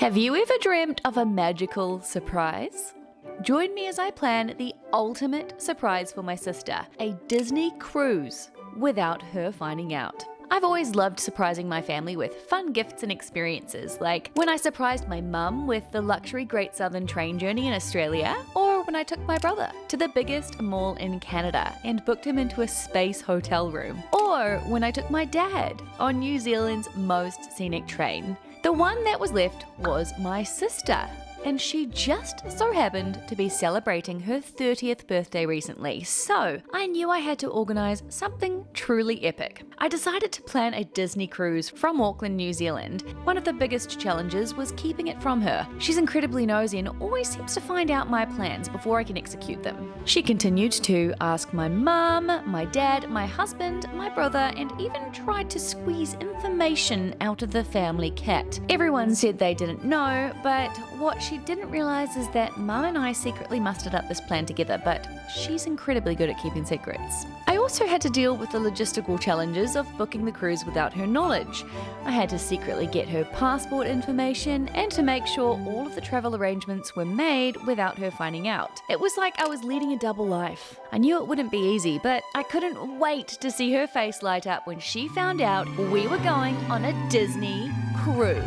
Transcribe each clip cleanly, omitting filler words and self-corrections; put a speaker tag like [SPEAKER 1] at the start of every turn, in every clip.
[SPEAKER 1] Have you ever dreamt of a magical surprise? Join me as I plan the ultimate surprise for my sister, a Disney cruise, without her finding out. I've always loved surprising my family with fun gifts and experiences, like when I surprised my mum with the luxury Great Southern train journey in Australia, or when I took my brother to the biggest mall in Canada and booked him into a space hotel room, or when I took my dad on New Zealand's most scenic train. The one that was left was my sister, and she just so happened to be celebrating her 30th birthday recently, so I knew I had to organise something truly epic. I decided to plan a Disney cruise from Auckland, New Zealand. One of the biggest challenges was keeping it from her. She's incredibly nosy and always seems to find out my plans before I can execute them. She continued to ask my mum, my dad, my husband, my brother, and even tried to squeeze information out of the family cat. Everyone said they didn't know, but what she didn't realise is that Mum and I secretly mustered up this plan together, but she's incredibly good at keeping secrets. I also had to deal with the logistical challenges of booking the cruise without her knowledge. I had to secretly get her passport information and to make sure all of the travel arrangements were made without her finding out. It was like I was leading a double life. I knew it wouldn't be easy, but I couldn't wait to see her face light up when she found out we were going on a Disney cruise.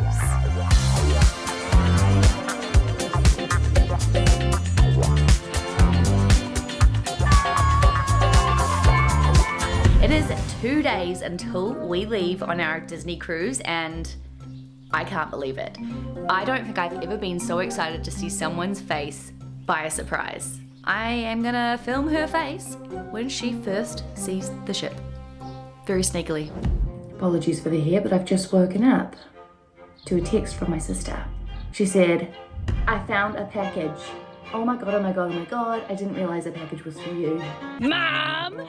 [SPEAKER 1] It is 2 days until we leave on our Disney cruise, and I can't believe it. I don't think I've ever been so excited to see someone's face by a surprise. I am gonna film her face when she first sees the ship. Very sneakily. Apologies for the hair, but I've just woken up to a text from my sister. She said, "I found a package. Oh my god, oh my god, oh my god, I didn't realise the package was for you."
[SPEAKER 2] Mom!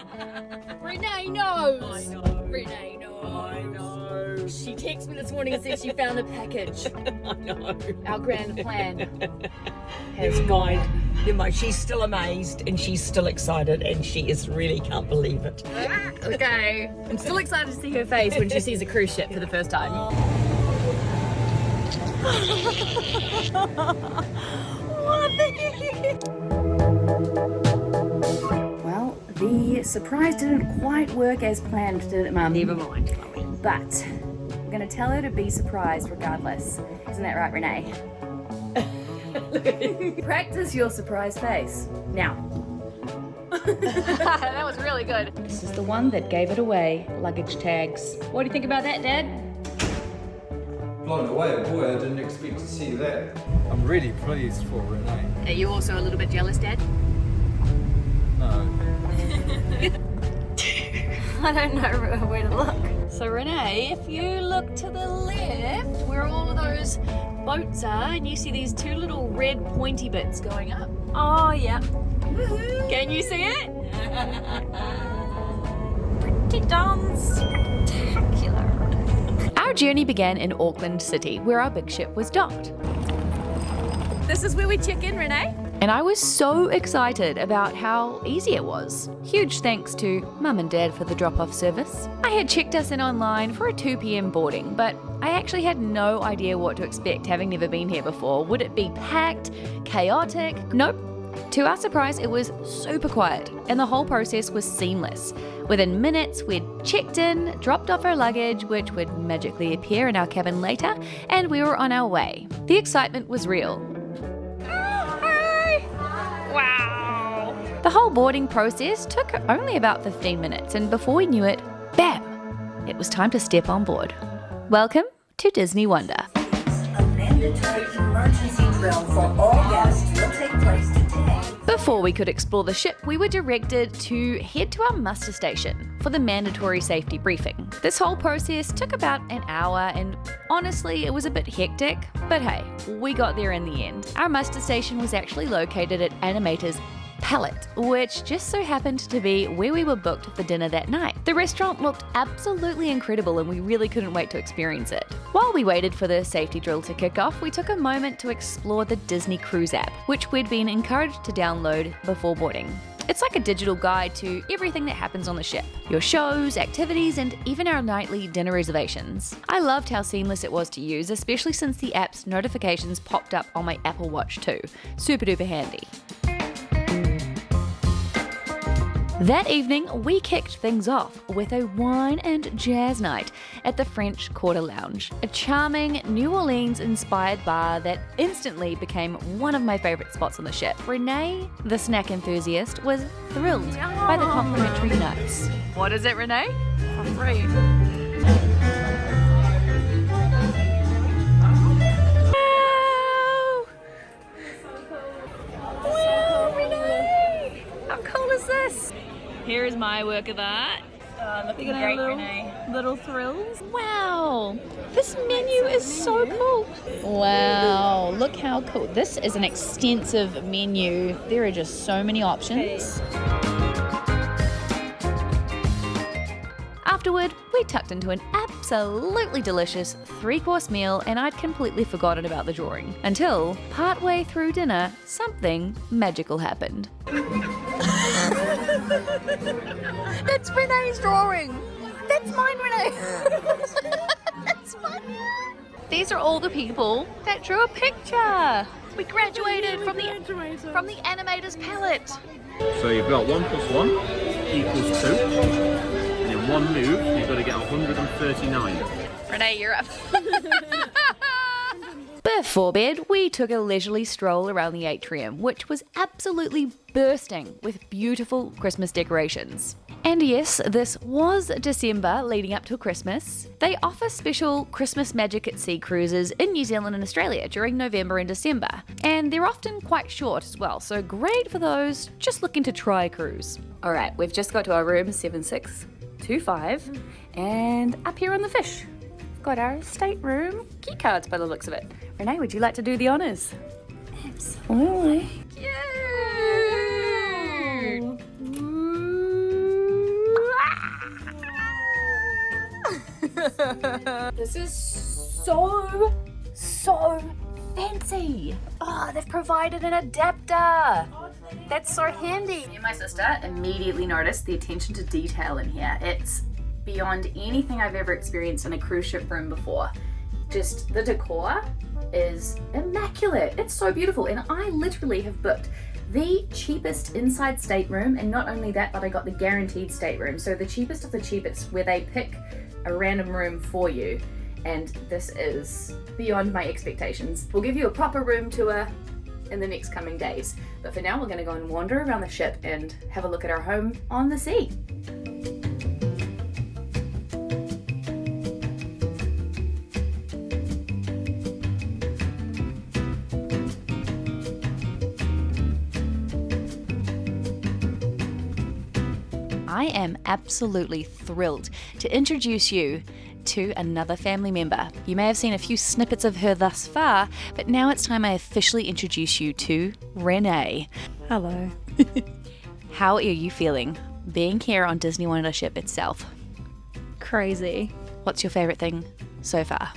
[SPEAKER 2] Renee knows!
[SPEAKER 3] I know.
[SPEAKER 2] Renee knows.
[SPEAKER 3] I know.
[SPEAKER 2] She texted me this morning and said she found a package.
[SPEAKER 3] I know.
[SPEAKER 2] Our grand plan
[SPEAKER 3] It's
[SPEAKER 2] has
[SPEAKER 3] gone. You know, she's still amazed and she's still excited and she is really can't believe it.
[SPEAKER 2] Okay. I'm still excited to see her face when she sees a cruise ship for the first time.
[SPEAKER 1] Well, the surprise didn't quite work as planned, did it, Mum?
[SPEAKER 3] Never mind, Chloe.
[SPEAKER 1] But I'm going to tell her to be surprised regardless. Isn't that right, Renee? Practice your surprise face. Now.
[SPEAKER 2] That was really good.
[SPEAKER 1] This is the one that gave it away. Luggage tags. What do you think about that, Dad?
[SPEAKER 4] Blown away, boy, I didn't expect to see that.
[SPEAKER 5] I'm really pleased for Renee.
[SPEAKER 2] Are you also a little bit jealous, Dad?
[SPEAKER 5] No.
[SPEAKER 2] I don't know where to look. So Renee, if you look to the left where all of those boats are, and you see these two little red pointy bits going up.
[SPEAKER 1] Oh, yeah.
[SPEAKER 2] Woohoo! Can you see it?
[SPEAKER 1] Pretty darn spectacular. Our journey began in Auckland City, where our big ship was docked.
[SPEAKER 2] This is where we check in, Renee.
[SPEAKER 1] And I was so excited about how easy it was. Huge thanks to Mum and Dad for the drop-off service. I had checked us in online for a 2 p.m. boarding, but I actually had no idea what to expect, having never been here before. Would it be packed? Chaotic? Nope. To our surprise, it was super quiet, and the whole process was seamless. Within minutes, we'd checked in, dropped off our luggage, which would magically appear in our cabin later, and we were on our way. The excitement was real.
[SPEAKER 2] Wow.
[SPEAKER 1] The whole boarding process took only about 15 minutes, and before we knew it, bam! It was time to step on board. Welcome to Disney Wonder.
[SPEAKER 6] A mandatory emergency drill for all guests will take place today.
[SPEAKER 1] Before we could explore the ship, we were directed to head to our muster station for the mandatory safety briefing. This whole process took about an hour, and honestly, it was a bit hectic, but hey, we got there in the end. Our muster station was actually located at Animator's Palette, which just so happened to be where we were booked for dinner that night. The restaurant looked absolutely incredible and we really couldn't wait to experience it. While we waited for the safety drill to kick off, we took a moment to explore the Disney Cruise app, which we'd been encouraged to download before boarding. It's like a digital guide to everything that happens on the ship. Your shows, activities, and even our nightly dinner reservations. I loved how seamless it was to use, especially since the app's notifications popped up on my Apple Watch too. Super duper handy. That evening, we kicked things off with a wine and jazz night at the French Quarter Lounge, a charming New Orleans-inspired bar that instantly became one of my favourite spots on the ship. Renee, the snack enthusiast, was thrilled by the complimentary nuts. What is it, Renee?
[SPEAKER 2] For free.
[SPEAKER 1] Wow, Renee! How cool is this? Here is my work of art.
[SPEAKER 2] Looking great, Renee.
[SPEAKER 1] Little thrills. Wow, this menu is so cool. Wow, look how cool. This is an extensive menu. There are just so many options. Afterward, we tucked into an absolutely delicious 3-course meal, and I'd completely forgotten about the drawing. Until, partway through dinner, something magical happened. That's Renee's drawing! That's mine, Renee! That's mine! These are all the people that drew a picture! We graduated from the animator's palette!
[SPEAKER 7] So you've got 1 + 1 equals 2. And in one move, you've got to get 139.
[SPEAKER 1] Renee, you're up. Before bed, we took a leisurely stroll around the atrium, which was absolutely bursting with beautiful Christmas decorations. And yes, this was December leading up to Christmas. They offer special Christmas Magic at Sea cruises in New Zealand and Australia during November and December. And they're often quite short as well, so great for those just looking to try a cruise. Alright, we've just got to our room 7625, and up here on the fish, we've got our stateroom key cards by the looks of it. Renee, would you like to do the honours? Absolutely. Cute! This is so fancy. Oh, they've provided an adapter. That's so handy. Me and my sister immediately noticed the attention to detail in here. It's beyond anything I've ever experienced in a cruise ship room before. Just the decor is immaculate. It's so beautiful, and I literally have booked the cheapest inside stateroom, and not only that, but I got the guaranteed stateroom. So the cheapest of the cheapest, where they pick a random room for you, and this is beyond my expectations. We'll give you a proper room tour in the next coming days, but for now we're going to go and wander around the ship and have a look at our home on the sea. I am absolutely thrilled to introduce you to another family member. You may have seen a few snippets of her thus far, but now it's time I officially introduce you to Renee.
[SPEAKER 2] Hello.
[SPEAKER 1] How are you feeling being here on Disney Wonder Ship itself?
[SPEAKER 2] Crazy.
[SPEAKER 1] What's your favourite thing so far?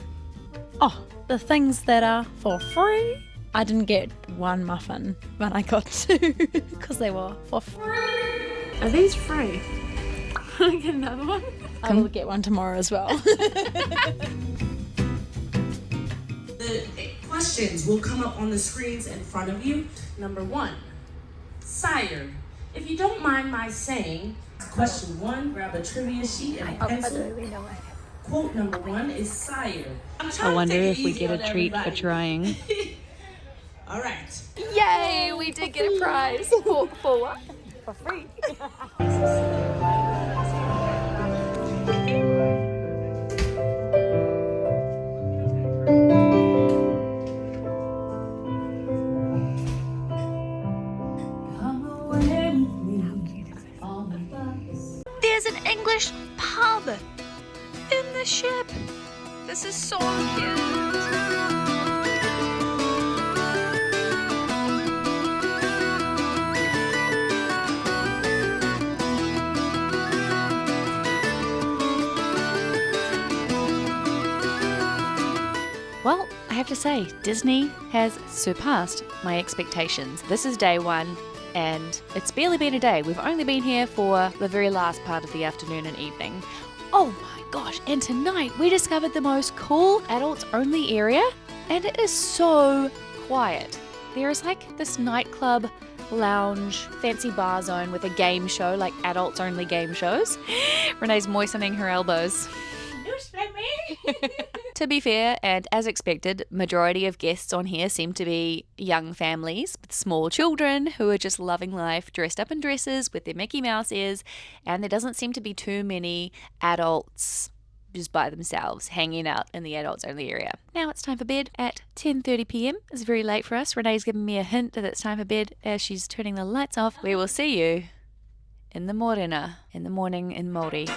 [SPEAKER 2] Oh, the things that are for free. I didn't get one muffin, but I got 2 because they were for free. Are these free? Can I get another one? I will get one tomorrow as well.
[SPEAKER 8] The questions will come up on the screens in front of you. Number 1, sire, if you don't mind my saying, question 1, grab a trivia sheet and a pencil. Quote number 1 is sire.
[SPEAKER 1] I wonder if we get a treat for trying.
[SPEAKER 8] All right.
[SPEAKER 1] Yay, we did get a prize. For what? For free. There's an English pub in the ship. This is so cute. Well, I have to say, Disney has surpassed my expectations. This is day 1. and it's barely been a day. We've only been here for the very last part of the afternoon and evening. Oh my gosh, and tonight we discovered the most cool adults only area, and it is so quiet. There is like this nightclub, lounge, fancy bar zone with a game show, like adults only game shows. Renee's moistening her elbows. To be fair, and as expected, majority of guests on here seem to be young families with small children who are just loving life, dressed up in dresses with their Mickey Mouse ears, and there doesn't seem to be too many adults just by themselves hanging out in the adults only area. Now it's time for bed at 10:30 p.m. It's very late for us. Renee's giving me a hint that it's time for bed as she's turning the lights off. We will see you in the morena, in the morning in Māori.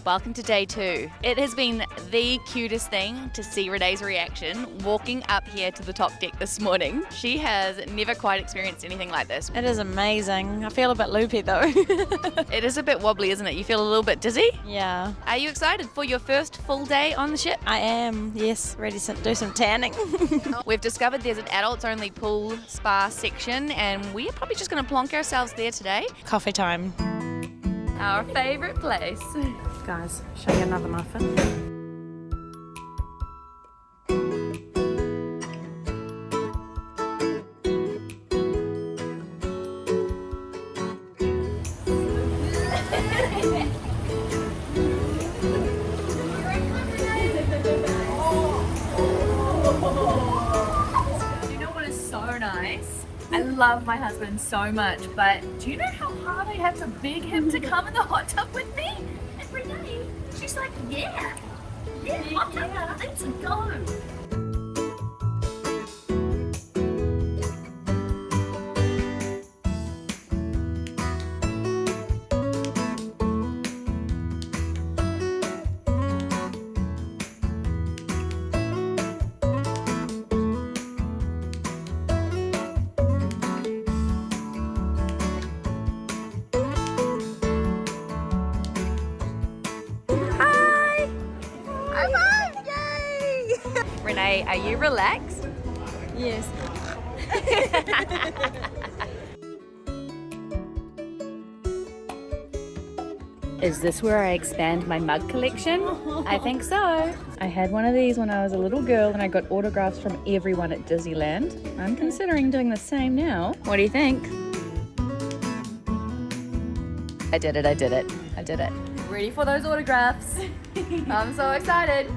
[SPEAKER 1] Welcome to day 2. It has been the cutest thing to see Renee's reaction walking up here to the top deck this morning. She has never quite experienced anything like this.
[SPEAKER 2] It is amazing. I feel a bit loopy though.
[SPEAKER 1] It is a bit wobbly, isn't it? You feel a little bit dizzy?
[SPEAKER 2] Yeah.
[SPEAKER 1] Are you excited for your first full day on the ship?
[SPEAKER 2] I am, yes. Ready to do some tanning.
[SPEAKER 1] We've discovered there's an adults only pool spa section, and we're probably just going to plonk ourselves there today.
[SPEAKER 2] Coffee time.
[SPEAKER 1] Our favourite place.
[SPEAKER 2] Guys, show you another muffin.
[SPEAKER 1] I love my husband so much, but do you know how hard I'd have to beg him to come in the hot tub with me? Every day, she's like, yeah, hot tub, let's go. Renee, are you relaxed?
[SPEAKER 2] Yes.
[SPEAKER 1] Is this where I expand my mug collection? I think so. I had one of these when I was a little girl and I got autographs from everyone at Disneyland. I'm considering doing the same now. What do you think? I did it. Ready for those autographs. I'm so excited.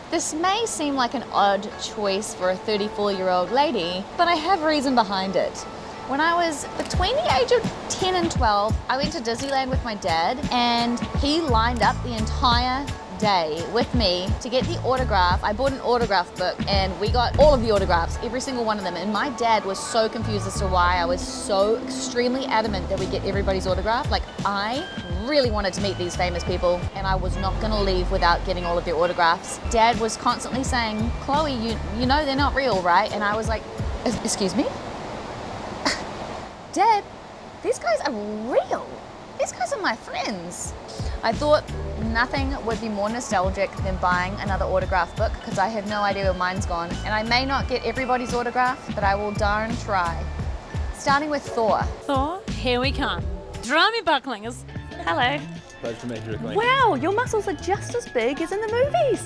[SPEAKER 1] This may seem like an odd choice for a 34-year-old lady, but I have reason behind it. When I was between the age of 10 and 12, I went to Disneyland with my dad, and he lined up the entire day with me to get the autograph. I bought an autograph book and we got all of the autographs, every single one of them, and my dad was so confused as to why I was so extremely adamant that we get everybody's autograph. Like, I really wanted to meet these famous people and I was not going to leave without getting all of their autographs. Dad was constantly saying, Chloe, you know they're not real, right? And I was like, excuse me? Dad, these guys are real. These guys are my friends. I thought nothing would be more nostalgic than buying another autograph book because I have no idea where mine's gone. And I may not get everybody's autograph, but I will darn try. Starting with Thor.
[SPEAKER 2] Thor, here we come. Drum me bucklingers.
[SPEAKER 1] Hello.
[SPEAKER 7] Pleasure to make your acquaintance.
[SPEAKER 1] Wow, your muscles are just as big as in the movies.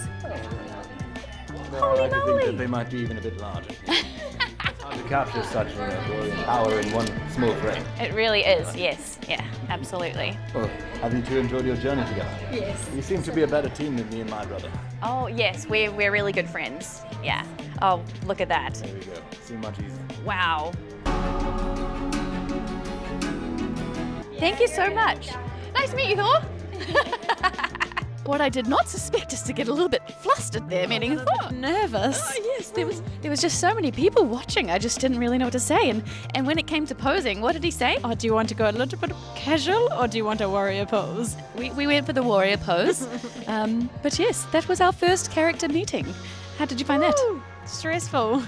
[SPEAKER 7] Well, I do think that they might be even a bit larger. It's hard to capture such glory and power in one small frame.
[SPEAKER 1] It really is, yes. Yeah, absolutely.
[SPEAKER 7] Well, have you two enjoyed your journey together?
[SPEAKER 2] Yes.
[SPEAKER 7] You seem to be a better team than me and my brother.
[SPEAKER 1] Oh, yes, we're really good friends. Yeah. Oh, look at that.
[SPEAKER 7] There we go. Seemed much easier.
[SPEAKER 1] Wow. Thank you so much. Nice to meet you, Thor. What I did not suspect is to get a little bit flustered there, meaning Thor.
[SPEAKER 2] Nervous.
[SPEAKER 1] Oh yes, there was just so many people watching. I just didn't really know what to say. And when it came to posing, what did he say?
[SPEAKER 2] Oh, do you want to go a little bit casual or do you want a warrior pose?
[SPEAKER 1] We went for the warrior pose. But yes, that was our first character meeting. How did you find that?
[SPEAKER 2] Stressful.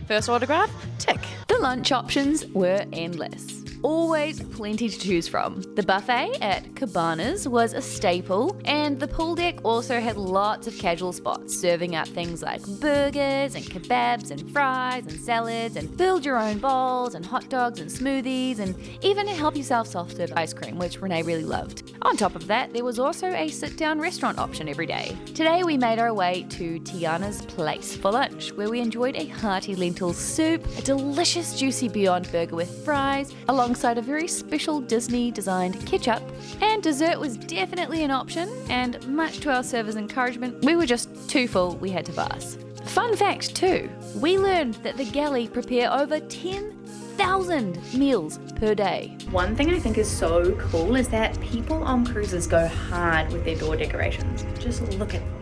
[SPEAKER 1] First autograph, tick. The lunch options were endless. always plenty to choose from. The buffet at Cabanas was a staple, and the pool deck also had lots of casual spots, serving up things like burgers and kebabs and fries and salads and build your own bowls and hot dogs and smoothies and even a help yourself soft serve ice cream, which Renee really loved. On top of that, there was also a sit-down restaurant option every day. Today we made our way to Tiana's place for lunch, where we enjoyed a hearty lentil soup, a delicious juicy Beyond burger with fries, alongside a very special Disney-designed ketchup, and dessert was definitely an option, and much to our server's encouragement, we were just too full, we had to pass. Fun fact too, we learned that the galley prepare over 10,000 meals per day.
[SPEAKER 9] One thing I think is so cool is that people on cruises go hard with their door decorations. Just look at them.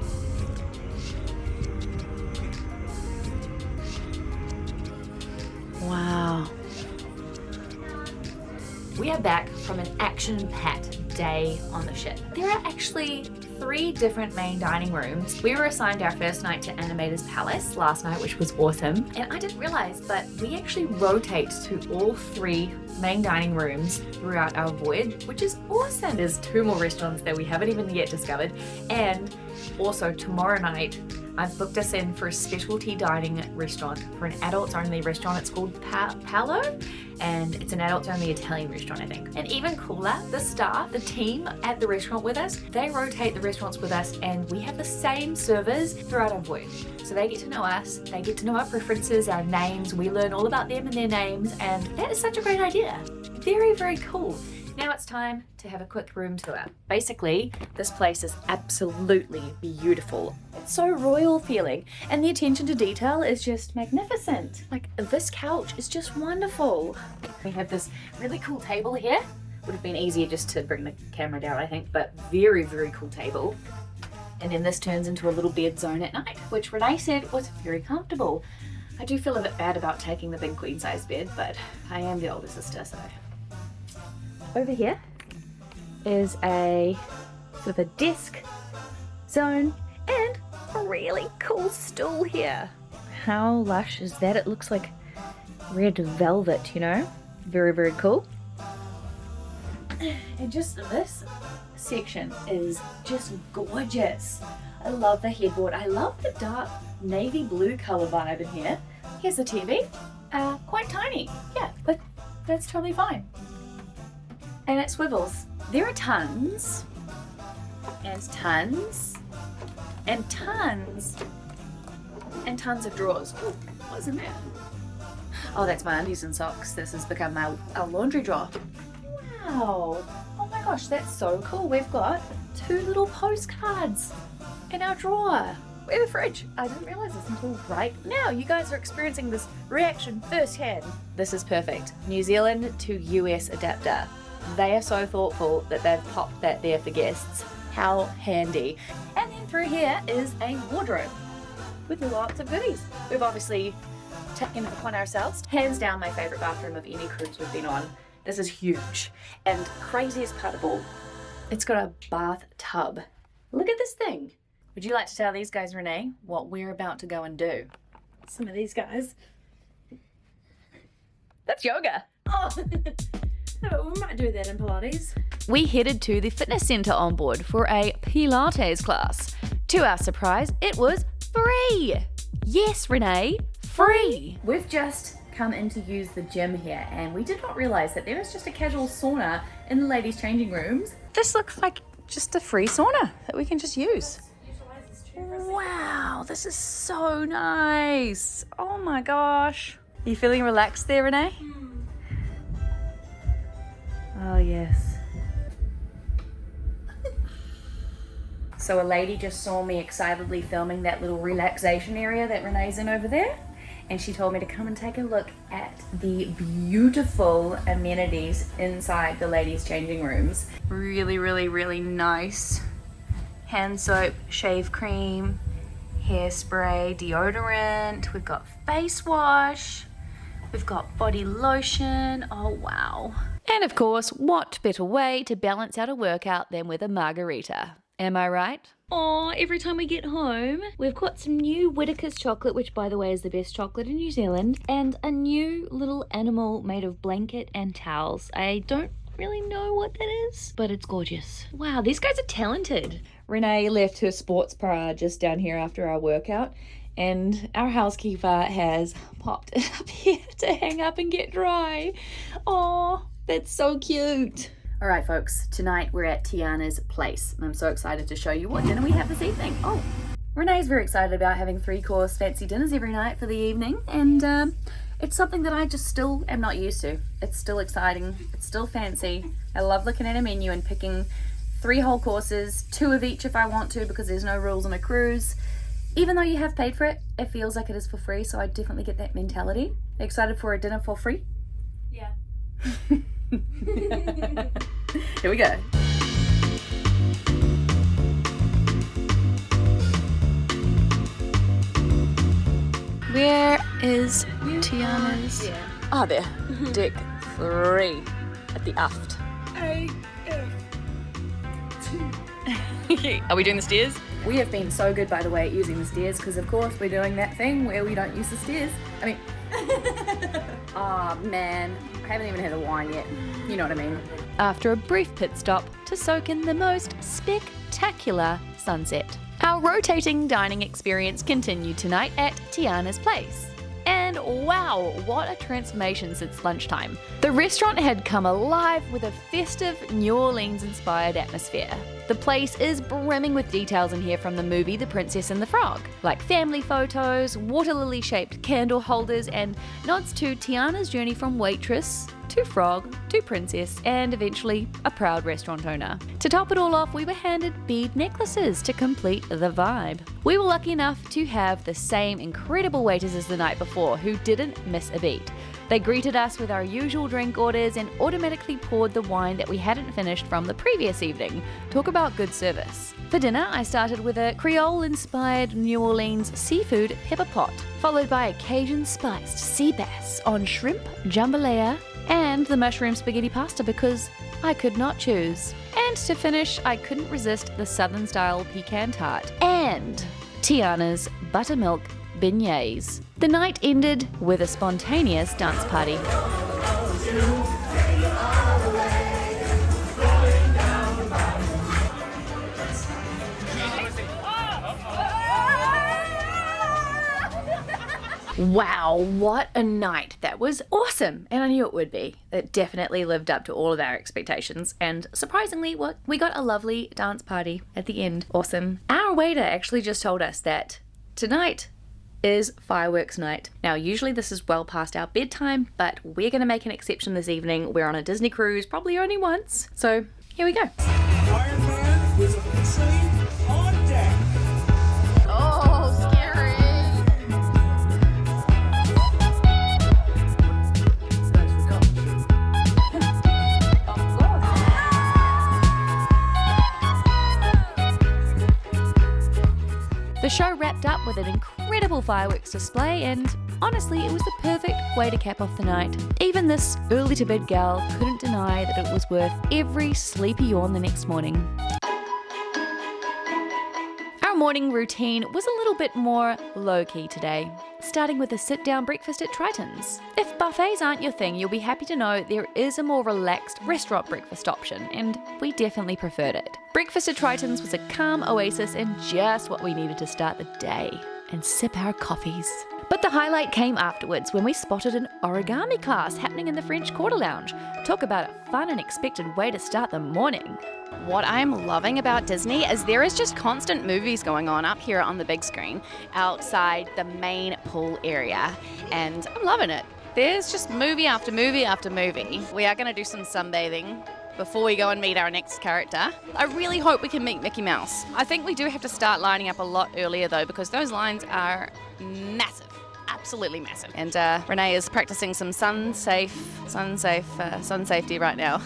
[SPEAKER 9] Wow. We are back from an action-packed day on the ship. There are actually 3 different main dining rooms. We were assigned our first night to Animator's Palace last night, which was awesome. And I didn't realize, but we actually rotate to all 3 main dining rooms throughout our voyage, which is awesome. There's 2 more restaurants that we haven't even yet discovered. And also tomorrow night, I've booked us in for a specialty dining restaurant, for an adults only restaurant. It's called Palo, and it's an adults only Italian restaurant, I think. And even cooler, the staff, the team at the restaurant with us, they rotate the restaurants with us, and we have the same servers throughout our voyage. So they get to know us, they get to know our preferences, our names, we learn all about them and their names, and that is such a great idea. Very, very cool. Now it's time to have a quick room tour. Basically, this place is absolutely beautiful. It's so royal feeling, and the attention to detail is just magnificent. Like, this couch is just wonderful. We have this really cool table here. Would have been easier just to bring the camera down, I think, but very, very cool table. And then this turns into a little bed zone at night, which Renee said was very comfortable. I do feel a bit bad about taking the big queen size bed, but I am the older sister, so. Over here is a sort of a desk zone and a really cool stool here. How lush is that? It looks like red velvet, you know? Very, very cool. And just this section is just gorgeous. I love the headboard. I love the dark navy blue color vibe in here. Here's the TV. Quite tiny. Yeah, but that's totally fine. And it swivels. There are tons and tons and tons and tons of drawers. Ooh, what's in there? Oh, that's my undies and socks. This has become our laundry drawer. Wow. Oh my gosh, that's so cool. We've got 2 little postcards in our drawer. We have a fridge. I didn't realize this until right now. You guys are experiencing this reaction firsthand. This is perfect. New Zealand to US adapter. They are so thoughtful that they've popped that there for guests. How handy. And then through here is a wardrobe with lots of goodies. We've obviously taken it upon ourselves. Hands down my favourite bathroom of any cruise we've been on. This is huge. And craziest part of all, it's got a bathtub. Look at this thing. Would you like to tell these guys, Renee, what we're about to go and do?
[SPEAKER 2] Some of these guys.
[SPEAKER 1] That's yoga.
[SPEAKER 2] Oh, no, we might do that in Pilates.
[SPEAKER 1] We headed to the fitness centre on board for a Pilates class. To our surprise, it was free. Yes, Renee, free. We've just come in to use the gym here, and we did not realise that there is just a casual sauna in the ladies' changing rooms. This looks like just a free sauna that we can just use. Wow, this is so nice. Oh my gosh. Are you feeling relaxed there, Renee? Oh yes. So a lady just saw me excitedly filming that little relaxation area that Renee's in over there, and she told me to come and take a look at the beautiful amenities inside the ladies' changing rooms. Really, really, really nice. Hand soap, shave cream, hairspray, deodorant. We've got face wash. We've got body lotion. Oh wow. And of course, what better way to balance out a workout than with a margarita? Am I right?
[SPEAKER 10] Oh, every time we get home, we've got some new Whittaker's chocolate, which by the way is the best chocolate in New Zealand, and a new little animal made of blanket and towels. I don't really know what that is, but it's gorgeous. Wow, these guys are talented.
[SPEAKER 1] Renee left her sports bra just down here after our workout, and our housekeeper has popped it up here to hang up and get dry. Oh, that's so cute. All right, folks, tonight we're at Tiana's place, and I'm so excited to show you what dinner we have this evening. Oh, Renee's very excited about having 3-course fancy dinners every night for the evening, and it's something that I just still am not used to. It's still exciting, it's still fancy. I love looking at a menu and picking 3 whole courses, 2 of each if I want to, because there's no rules on a cruise. Even though you have paid for it, it feels like it is for free, so I definitely get that mentality. Excited for a dinner for free?
[SPEAKER 10] Yeah.
[SPEAKER 1] Here we go.
[SPEAKER 2] Where is Tiana's?
[SPEAKER 1] Ah, there. Deck 3 at the aft. Are we doing the stairs? We have been so good, by the way, at using the stairs, because of course we're doing that thing where we don't use the stairs. I mean, oh man, I haven't even had a wine yet. You know what I mean. After a brief pit stop to soak in the most spectacular sunset, our rotating dining experience continued tonight at Tiana's place. And wow, what a transformation since lunchtime. The restaurant had come alive with a festive New Orleans-inspired atmosphere. The place is brimming with details in here from the movie The Princess and the Frog, like family photos, water lily-shaped candle holders, and nods to Tiana's journey from waitress to frog to princess, and eventually a proud restaurant owner. To top it all off, we were handed bead necklaces to complete the vibe. We were lucky enough to have the same incredible waiters as the night before, who didn't miss a beat. They greeted us with our usual drink orders and automatically poured the wine that we hadn't finished from the previous evening. Talk about good service. For dinner, I started with a Creole-inspired New Orleans seafood pepper pot, followed by a Cajun-spiced sea bass on shrimp jambalaya and the mushroom spaghetti pasta because I could not choose. And to finish, I couldn't resist the Southern-style pecan tart and Tiana's buttermilk beignets. The night ended with a spontaneous dance party. Wow, what a night. That was awesome, and I knew it would be. It definitely lived up to all of our expectations, and surprisingly, we got a lovely dance party at the end. Awesome. Our waiter actually just told us that tonight is fireworks night. Now, usually this is well past our bedtime, but we're going to make an exception this evening. We're on a Disney cruise, probably only once, so here we go.
[SPEAKER 11] Fireman is officially on deck.
[SPEAKER 1] Oh, scary. The show wrapped up with an incredible fireworks display, and honestly, it was the perfect way to cap off the night. Even this early-to-bed gal couldn't deny that it was worth every sleepy yawn the next morning. Our morning routine was a little bit more low-key today, starting with a sit-down breakfast at Triton's. If buffets aren't your thing, you'll be happy to know there is a more relaxed restaurant breakfast option, and we definitely preferred it. Breakfast at Triton's was a calm oasis and just what we needed to start the day and sip our coffees. But the highlight came afterwards when we spotted an origami class happening in the French Quarter Lounge. Talk about a fun and expected way to start the morning. What I'm loving about Disney is there is just constant movies going on up here on the big screen outside the main pool area, and I'm loving it. There's just movie after movie after movie. We are going to do some sunbathing before we go and meet our next character. I really hope we can meet Mickey Mouse. I think we do have to start lining up a lot earlier though, because those lines are massive. Absolutely massive. And Renee is practicing some sun safety right now.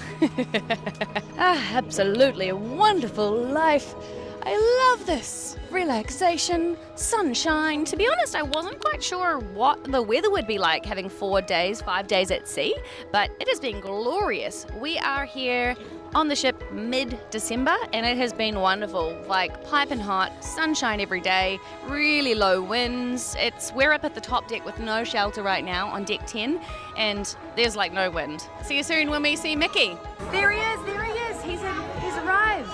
[SPEAKER 1] Absolutely a wonderful life. I love this. Relaxation, sunshine. To be honest, I wasn't quite sure what the weather would be like having 5 days at sea, but it has been glorious. We are here on the ship mid-December and it has been wonderful. Like piping hot, sunshine every day, really low winds. We're up at the top deck with no shelter right now on deck 10 and there's like no wind. See you soon when we see Mickey. There he is. He's arrived.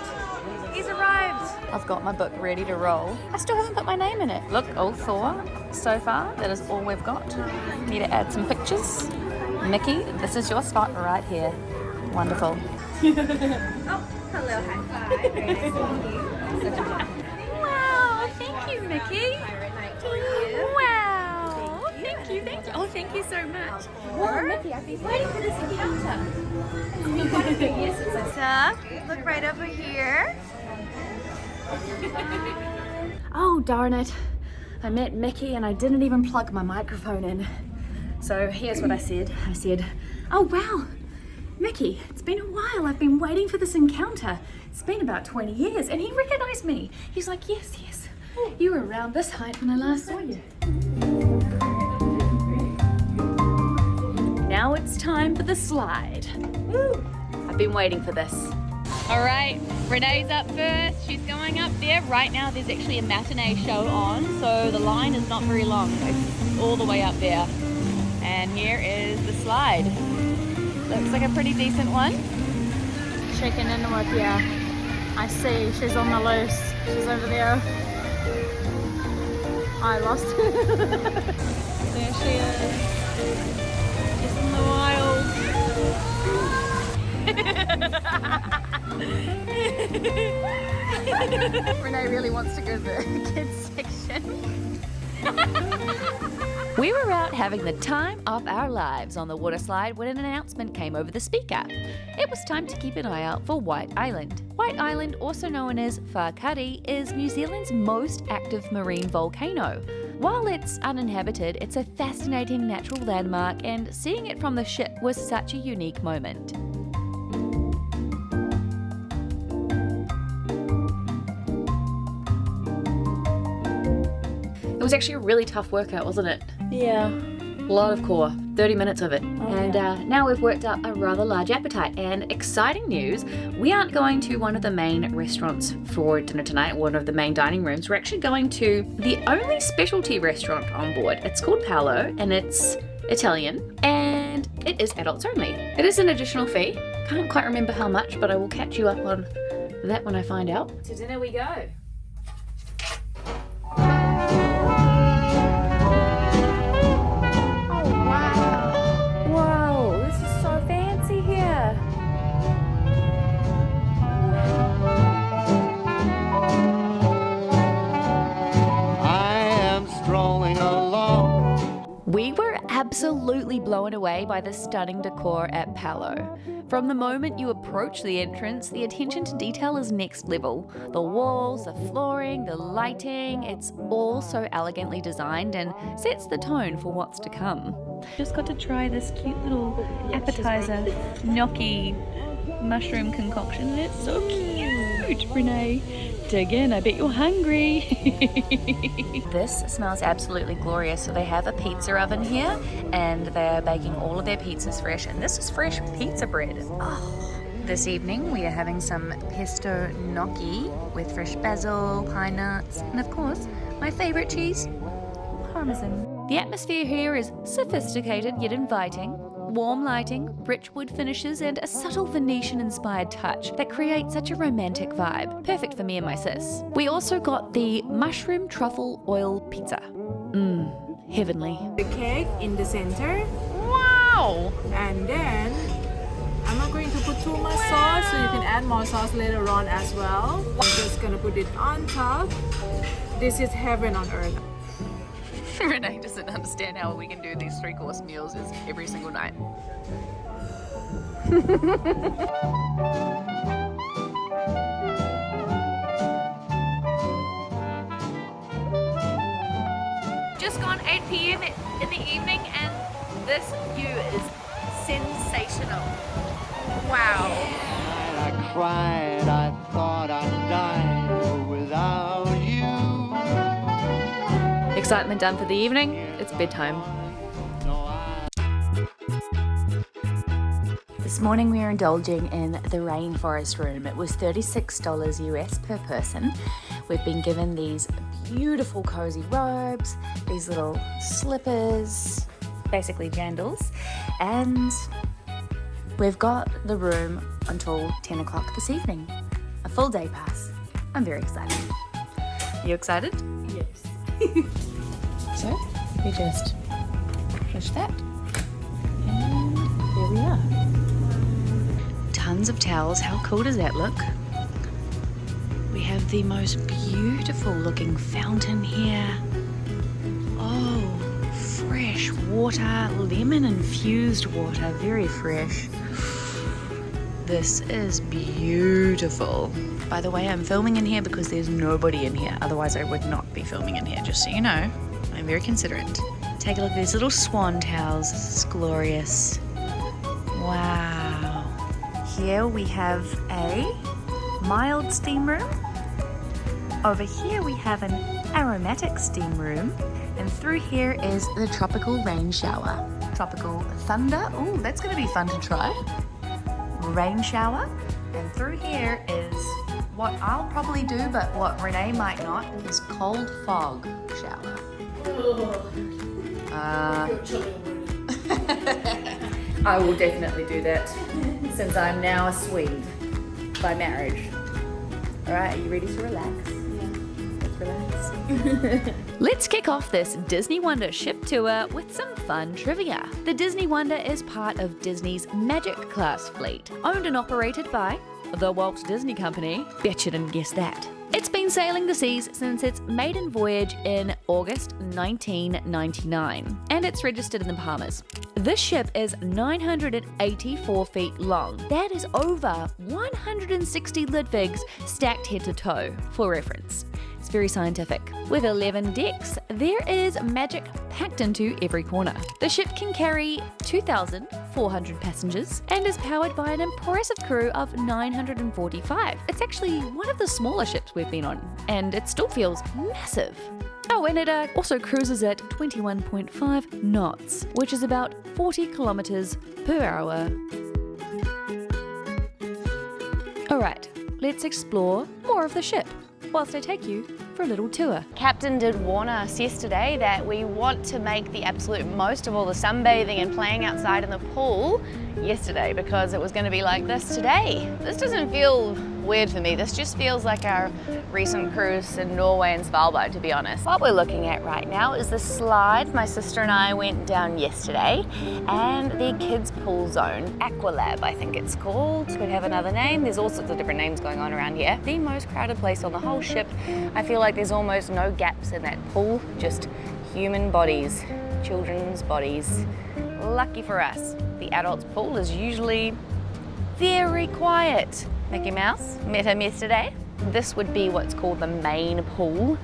[SPEAKER 1] He's arrived. I've got my book ready to roll. I still haven't put my name in it. Look, all Thor. So far, that is all we've got. Need to add some pictures. Mickey, this is your spot right here. Wonderful.
[SPEAKER 10] Oh, hello, high five. Very nice to meet you.
[SPEAKER 1] Wow, thank you, Mickey.
[SPEAKER 10] Pirate night for you.
[SPEAKER 1] Wow. Thank you. Oh, thank you so much.
[SPEAKER 10] Whoa, Mickey, I've been waiting for this encounter. It's been quite a few years since I've
[SPEAKER 1] Look right over here. Oh, darn it. I met Mickey and I didn't even plug my microphone in. So here's what I said. I said, oh wow, Mickey, it's been a while. I've been waiting for this encounter. It's been about 20 years. And he recognized me. He's like, yes, you were around this height when I last saw you. Now it's time for the slide. Woo! I've been waiting for this. All right, Renee's up first. She's going up there. Right now there's actually a matinee show on, so the line is not very long. It's all the way up there. And here is the slide. Looks like a pretty decent one.
[SPEAKER 2] Checking in with you. I see she's on the loose. She's over there. I lost her. There she is. Just in the wild.
[SPEAKER 1] Renee really wants to go to the kids section. We were out having the time of our lives on the water slide when an announcement came over the speaker. It was time to keep an eye out for White Island. White Island, also known as Whakari, is New Zealand's most active marine volcano. While it's uninhabited, it's a fascinating natural landmark, and seeing it from the ship was such a unique moment. It was actually a really tough workout, wasn't it?
[SPEAKER 2] Yeah.
[SPEAKER 1] A lot of core, 30 minutes of it. Now we've worked up a rather large appetite. And exciting news, we aren't going to one of the main restaurants for dinner tonight, one of the main dining rooms. We're actually going to the only specialty restaurant on board. It's called Palo and it's Italian and it is adults only. It is an additional fee. Can't quite remember how much, but I will catch you up on that when I find out. To dinner we go. We were absolutely blown away by the stunning decor at Palo. From the moment you approach the entrance, the attention to detail is next level. The walls, the flooring, the lighting, it's all so elegantly designed and sets the tone for what's to come.
[SPEAKER 10] Just got to try this cute little appetizer gnocchi mushroom concoction and it's so cute. Renee, dig in, I bet you're hungry.
[SPEAKER 1] This smells absolutely glorious. So they have a pizza oven here and they're baking all of their pizzas fresh, and this is fresh pizza bread. Oh. This evening we are having some pesto gnocchi with fresh basil, pine nuts, and of course my favorite cheese, parmesan. The atmosphere here is sophisticated yet inviting. Warm lighting, rich wood finishes, and a subtle Venetian-inspired touch that creates such a romantic vibe. Perfect for me and my sis. We also got the mushroom truffle oil pizza. Heavenly.
[SPEAKER 12] The cake in the center.
[SPEAKER 1] Wow!
[SPEAKER 12] And then I'm not going to put too much sauce, so you can add more sauce later on as well. I'm just gonna put it on top. This is heaven on earth.
[SPEAKER 1] Renee doesn't understand how we can do these 3-course meals every single night. Just gone 8 p.m. in the evening and this view is sensational. Wow.
[SPEAKER 13] I cried, I thought I'd die with
[SPEAKER 1] Excitement done for the evening, it's bedtime. This morning we are indulging in the Rainforest room. It was $36 US per person. We've been given these beautiful cozy robes, these little slippers, basically jandals, and we've got the room until 10 o'clock this evening. A full day pass. I'm very excited. You excited?
[SPEAKER 2] Yes.
[SPEAKER 1] So, we just push that, and there we are. Tons of towels. How cool does that look? We have the most beautiful looking fountain here. Oh, fresh water, lemon infused water, very fresh. This is beautiful. By the way, I'm filming in here because there's nobody in here. Otherwise I would not be filming in here, just so you know. I'm very considerate. Take a look at these little swan towels. This is glorious. Wow. Here we have a mild steam room. Over here we have an aromatic steam room. And through here is the tropical rain shower. Tropical thunder. Oh, that's going to be fun to try. Rain shower. And through here is what I'll probably do, but what Renee might not, is cold fog shower. I will definitely do that, since I'm now a Swede by marriage. Alright, are you ready to relax? Yeah. Let's relax. Let's kick off this Disney Wonder ship tour with some fun trivia. The Disney Wonder is part of Disney's Magic Class fleet, owned and operated by the Walt Disney Company. Bet you didn't guess that. It's been sailing the seas since its maiden voyage in August 1999, and it's registered in the Bahamas. This ship is 984 feet long. That is over 160 Ludvigs stacked head to toe, for reference. It's very scientific. With 11 decks, there is magic packed into every corner. The ship can carry 2,400 passengers and is powered by an impressive crew of 945. It's actually one of the smaller ships we've been on, and it still feels massive. Oh, and it also cruises at 21.5 knots, which is about 40 kilometers per hour. Alright, let's explore more of the ship whilst I take you for a little tour. Captain did warn us yesterday that we want to make the absolute most of all the sunbathing and playing outside in the pool yesterday, because it was going to be like this today. This doesn't feel weird for me. This just feels like our recent cruise in Norway and Svalbard, to be honest. What we're looking at right now is the slide my sister and I went down yesterday, and the kids pool zone. Aqualab, I think it's called. Could have another name. There's all sorts of different names going on around here. The most crowded place on the whole ship. I feel like there's almost no gaps in that pool, just human bodies, children's bodies. Lucky for us, the adults pool is usually very quiet. Mickey Mouse, met him yesterday. This would be what's called the main pool.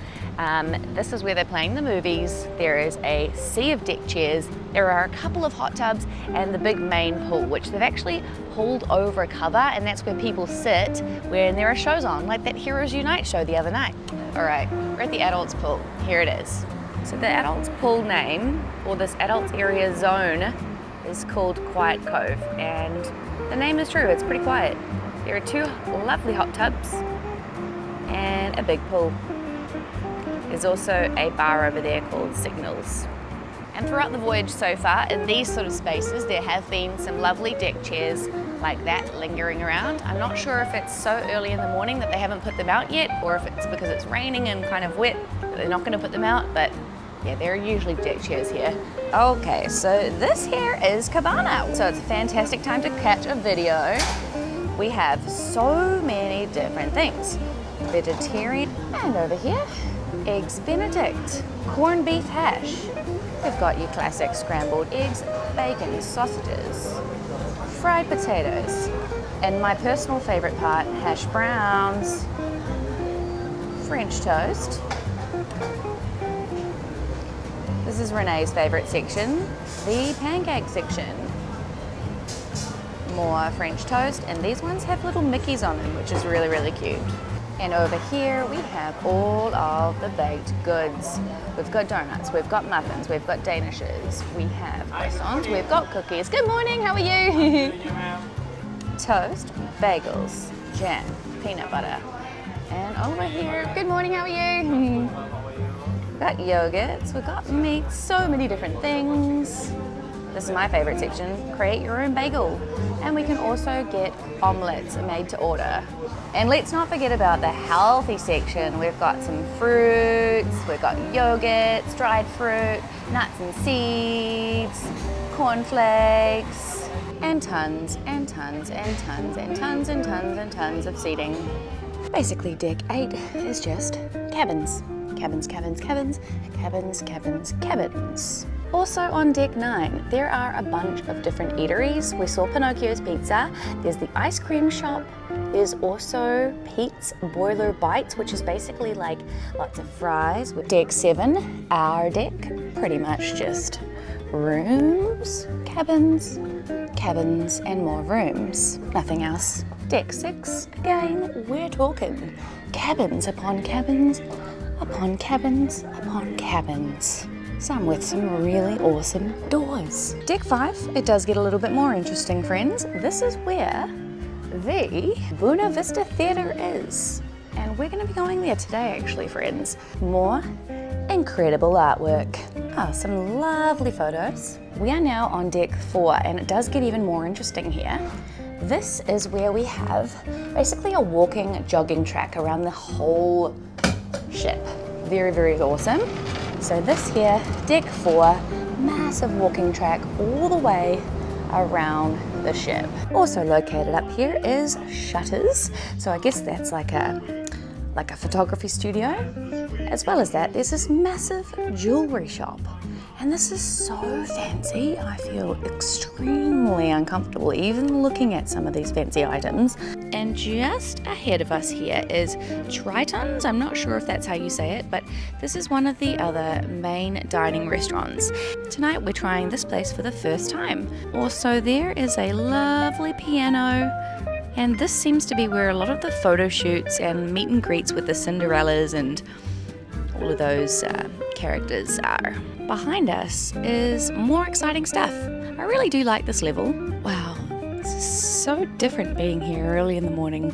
[SPEAKER 1] This is where they're playing the movies. There is a sea of deck chairs. There are a couple of hot tubs and the big main pool, which they've actually pulled over a cover, and that's where people sit when there are shows on, like that Heroes Unite show the other night. All right, we're at the adults pool. Here it is. So the adults pool name, or this adults area zone, is called Quiet Cove, and the name is true, it's pretty quiet. There are two lovely hot tubs and a big pool. There's also a bar over there called Signals. And throughout the voyage so far, in these sort of spaces, there have been some lovely deck chairs like that lingering around. I'm not sure if it's so early in the morning that they haven't put them out yet, or if it's because it's raining and kind of wet that they're not going to put them out, but yeah, there are usually deck chairs here. Okay, so this here is Cabana. So it's a fantastic time to catch a video. We have so many different things. Vegetarian, and over here, Eggs Benedict, corned beef hash. We've got your classic scrambled eggs, bacon, sausages, fried potatoes, and my personal favorite part, hash browns, French toast. This is Renee's favorite section, the pancake section. More French toast, and these ones have little Mickeys on them, which is really, really cute. And over here we have all of the baked goods. We've got donuts, we've got muffins, we've got danishes, we have croissants, we've got cookies. Good morning, how are you? Toast, bagels, jam, peanut butter. And over here, good morning, how are you? We've got yogurts, we've got meats, so many different things. This is my favorite section, create your own bagel. And we can also get omelets made to order. And let's not forget about the healthy section. We've got some fruits, we've got yogurts, dried fruit, nuts and seeds, cornflakes, and tons and tons and tons and tons and tons and tons of seating. Basically, deck 8 is just cabins. Cabins, cabins, cabins, cabins, cabins, cabins. Also on deck 9, there are a bunch of different eateries. We saw Pinocchio's Pizza, there's the ice cream shop, there's also Pete's Boiler Bites, which is basically like lots of fries. Deck 7, our deck, pretty much just rooms, cabins, cabins, and more rooms. Nothing else. Deck 6, again, we're talking cabins upon cabins, upon cabins, upon cabins. Some with some really awesome doors. Deck 5, it does get a little bit more interesting, friends. This is where the Buena Vista Theatre is. And we're gonna be going there today, actually, friends. More incredible artwork. Some lovely photos. We are now on deck 4, and it does get even more interesting here. This is where we have basically a walking, jogging track around the whole ship. Very, very awesome. So this here, deck 4, massive walking track all the way around the ship. Also located up here is Shutters. So I guess that's like a photography studio. As well as that, there's this massive jewelry shop. And this is so fancy, I feel extremely uncomfortable even looking at some of these fancy items. And just ahead of us here is Triton's. I'm not sure if that's how you say it, but this is one of the other main dining restaurants. Tonight we're trying this place for the first time. Also, there is a lovely piano, and this seems to be where a lot of the photo shoots and meet and greets with the Cinderellas and all of those characters are. Behind us is more exciting stuff. I really do like this level. Wow, this is so different being here early in the morning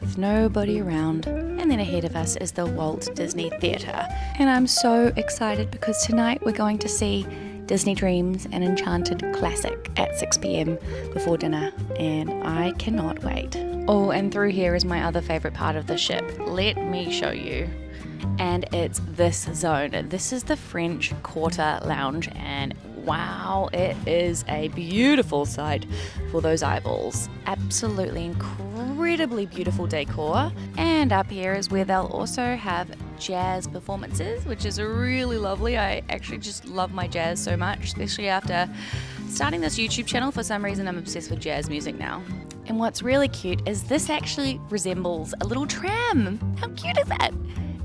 [SPEAKER 1] with nobody around. And then ahead of us is the Walt Disney Theatre. And I'm so excited because tonight we're going to see Disney Dreams, an Enchanted classic at 6 p.m. before dinner, and I cannot wait. Oh, and through here is my other favorite part of the ship. Let me show you. And it's this zone. This is the French Quarter Lounge, and wow, it is a beautiful sight for those eyeballs. Absolutely incredibly beautiful decor. And up here is where they'll also have jazz performances, which is really lovely. I actually just love my jazz so much, especially after starting this YouTube channel. For some reason, I'm obsessed with jazz music now. And what's really cute is this actually resembles a little tram. How cute is that?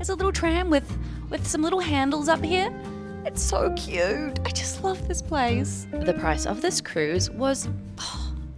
[SPEAKER 1] It's a little tram with some little handles up here. It's so cute. I just love this place. The price of this cruise was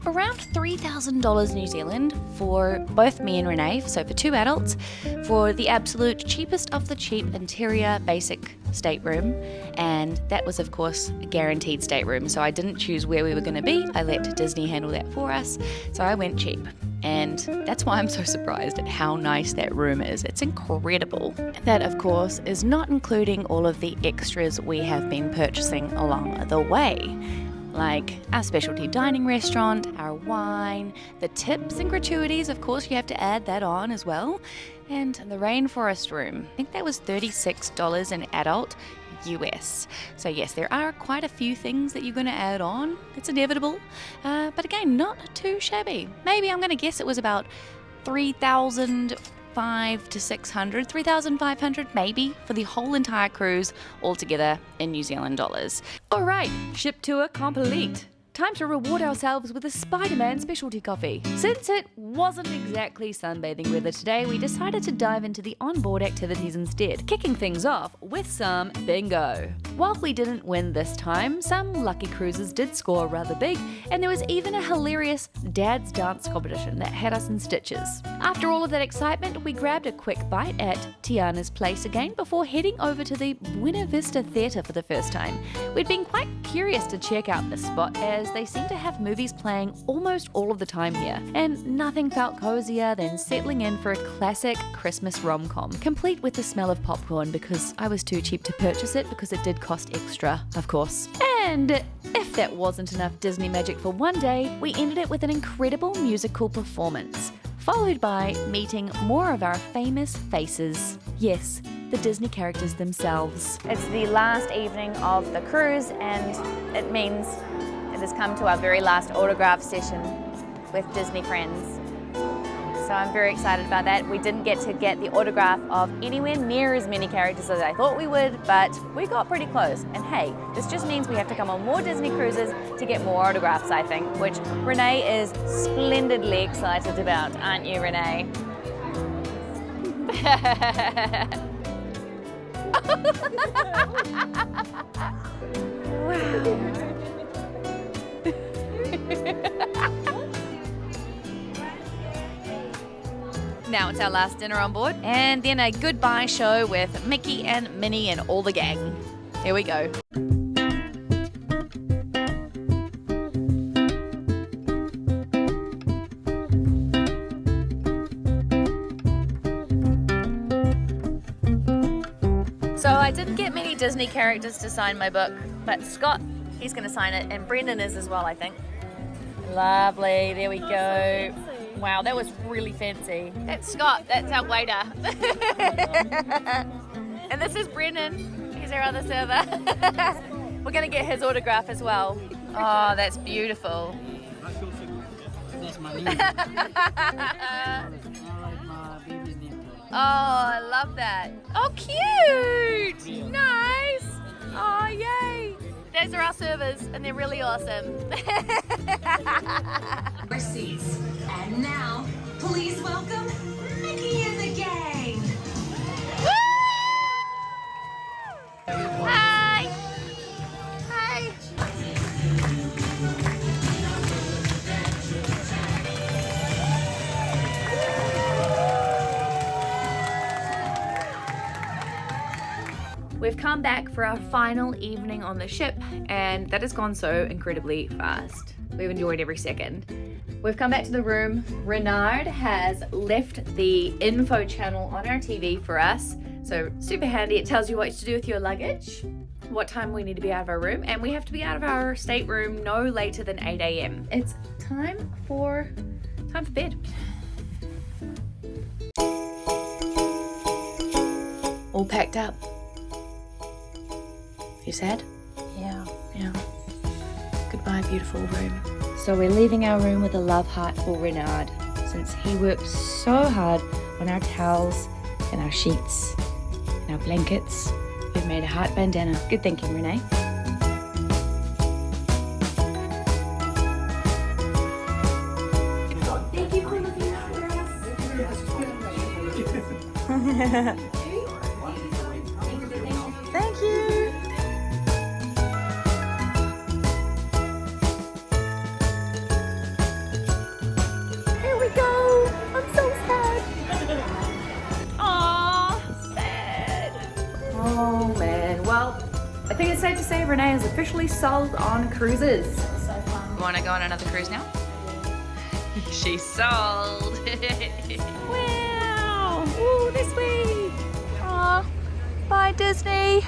[SPEAKER 1] around $3,000 New Zealand for both me and Renee, so for 2 adults, for the absolute cheapest of the cheap interior basic stateroom. And that was, of course, a guaranteed stateroom, so I didn't choose where we were going to be. I let Disney handle that for us, so I went cheap. And that's why I'm so surprised at how nice that room is. It's incredible. That, of course, is not including all of the extras we have been purchasing along the way, like our specialty dining restaurant, our wine, the tips and gratuities, of course you have to add that on as well, and the Rainforest room. I think that was $36 an adult US. So yes, there are quite a few things that you're going to add on. It's inevitable, but again, not too shabby. Maybe I'm going to guess it was about $3,500 to $600, $3,500 maybe for the whole entire cruise altogether in New Zealand dollars. All right, ship tour complete. time to reward ourselves with a Spider-Man specialty coffee. Since it wasn't exactly sunbathing weather today, we decided to dive into the onboard activities instead, kicking things off with some bingo. While we didn't win this time, some lucky cruisers did score rather big, and there was even a hilarious dad's dance competition that had us in stitches. After all of that excitement, we grabbed a quick bite at Tiana's place again before heading over to the Buena Vista Theatre for the first time. We'd been quite curious to check out the spot as they seem to have movies playing almost all of the time here, and nothing felt cozier than settling in for a classic Christmas rom-com, complete with the smell of popcorn because I was too cheap to purchase it because it did cost extra, of course. And if that wasn't enough Disney magic for one day, we ended it with an incredible musical performance, followed by meeting more of our famous faces. Yes, the Disney characters themselves.
[SPEAKER 9] It's the last evening of the cruise, and it means it has come to our very last autograph session with Disney friends. So I'm very excited about that. We didn't get to get the autograph of anywhere near as many characters as I thought we would, but we got pretty close. And hey, this just means we have to come on more Disney cruises to get more autographs, I think, which Renee is splendidly excited about, aren't you, Renee? Wow. Now it's our last dinner on board, and then a goodbye show with Mickey and Minnie and all the gang. Here we go. So I didn't get many Disney characters to sign my book, but Scott, he's going to sign it, and Brendan is as well, I think. Lovely, there we go. Wow, that was really fancy. That's Scott, that's our waiter. And this is Brendan, he's our other server. We're going to get his autograph as well. Oh, that's beautiful.
[SPEAKER 7] That's my name.
[SPEAKER 9] Oh, I love that. Oh, cute! Nice! Oh, yay! Those are our servers, and they're really awesome.
[SPEAKER 6] Our seats. And now, please welcome Mickey and the gang.
[SPEAKER 9] Hi! Hi! We've come back for our final evening on the ship, and that has gone so incredibly fast. We've enjoyed every second. We've come back to the room. Renard has left the info channel on our TV for us, so super handy. It tells you what to do with your luggage, what time we need to be out of our room, and we have to be out of our stateroom no later than 8 a.m. It's time for bed. All packed up. You sad?
[SPEAKER 2] Yeah.
[SPEAKER 9] Yeah. Goodbye, beautiful room.
[SPEAKER 10] So we're leaving our room with a love heart for Renard, since he worked so hard on our towels and our sheets and our blankets. We've made a heart bandana. Good thinking, Renee.
[SPEAKER 8] Thank you for looking after us.
[SPEAKER 2] Thank you.
[SPEAKER 9] Here we go. I'm so sad. Aw, sad. Oh man. Well, I think it's safe to say Renee is officially sold on cruises.
[SPEAKER 2] So fun.
[SPEAKER 9] Want to go on another cruise now? She's sold. Wow. Ooh, this way. Aw. Bye, Disney.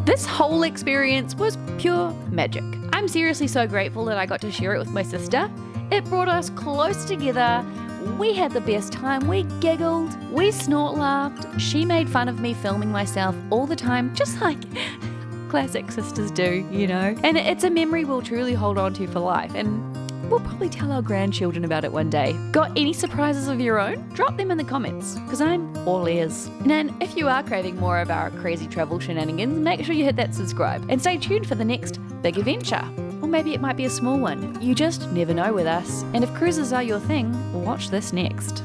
[SPEAKER 1] This whole experience was pure magic. I'm seriously so grateful that I got to share it with my sister. It brought us close together. We had the best time. We giggled. We snort laughed. She made fun of me filming myself all the time, just like classic sisters do, you know. And it's a memory we'll truly hold on to for life. And We'll probably tell our grandchildren about it one day. Got any surprises of your own? Drop them in the comments, because I'm all ears. And if you are craving more of our crazy travel shenanigans, make sure you hit that subscribe and stay tuned for the next big adventure. Or maybe it might be a small one. You just never know with us. And if cruises are your thing, watch this next.